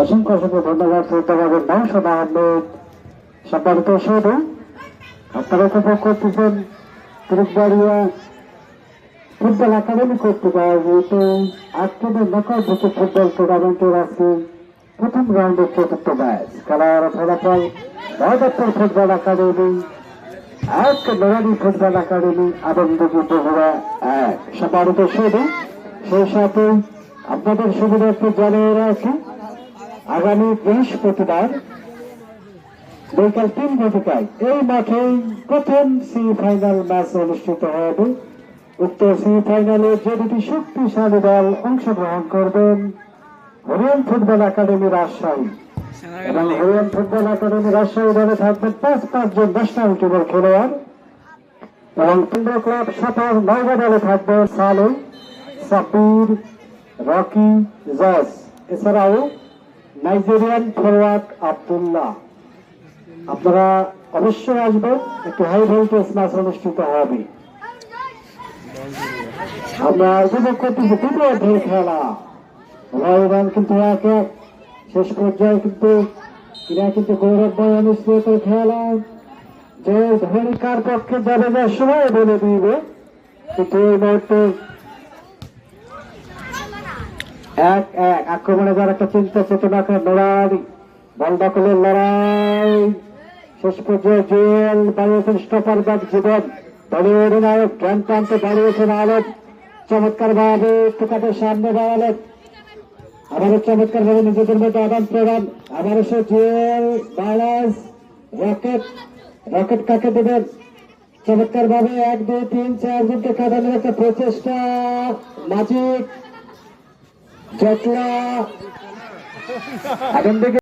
অসংখ্য অসংখ্য ধন্যবাদ শ্রোতাবাদের নওশাদ আহমেদ সম্পাদিত শুধু আপনারা উপভোগ করতেছেন তিরুকবাড়িয়া ফুটবল একাডেমি কর্তৃক আয়োজিত আজকের নকআউট ফুটবল টুর্নামেন্টের আজকে প্রথম রাউন্ডের চতুর্থ ম্যাচ। খেলার ফলাফল মহাদত্তর ফুটবল একাডেমি আজকে নোরানি ফুটবল একাডেমি আনন্দজি বগুড়া 1। সম্পাদিত শুধু সেই সাথে আপনাদের সুবিধার্থে জানিয়ে রাখি আগামী বৃহস্পতিবার বিকাল 3:00 এই মাঠে প্রথম সেমিফাইনাল ম্যাচ অনুষ্ঠিত হবে। উক্ত সেমিফাইনালে যে দুটি শক্তিশালী দল অংশগ্রহণ করবেন হরিয়ান ফুটবল একাডেমি রাজশাহী এবং হরিয়ান ফুটবল একাডেমি রাজশাহী দলে থাকবেন 5 জন ন্যাশনাল টিমের খেলোয়াড় এবং কেন্দ্র ক্লাব সাঁতার নওগাঁ দলে থাকবেন সালে, সাব্বির, রকি, জস, এছাড়াও নাইজেরিয়ান ফরওয়ার্ড আব্দুল্লাহ। আপনারা অবশ্যই আসবেন, একটি হাই ভোল্টেজ ম্যাচ অনুষ্ঠিত হবে। আমরা উপভোগ করতেছি তৃতীয় অধ্যায়ের খেলা রান কিন্তু 1-1 শেষ পর্যায়ে কিন্তু এরা কিন্তু গৌরবময় অনুষ্ঠিত খেলা যে ধনী কার পক্ষে যাবে যা সময় বলে দিবে। কিন্তু এই মুহূর্তে 1-1 আক্রমণে যার একটা চিন্তা চেতনা লড়াই বল দখলের লড়াই শেষ পর্যায়ে জুয়েল বাড়িয়েছেন স্টপার ব্যাক জীবন দলীয় অধিনায়ক জ্ঞান প্রান্তে দাঁড়িয়েছেন আলোক চমৎকার ভাবে টুকাটের সামনে দাঁড়ালেন আবারও চমৎকার ভাবে নিজেদের মধ্যে আদান প্রদান আবারও সে জুয়েল বালাস রকেট কাকে দেবেন চমৎকার ভাবে 1, 2, 3, 4 জনকে কাটানোর একটা প্রচেষ্টা মাজিক জটলা এখন থেকে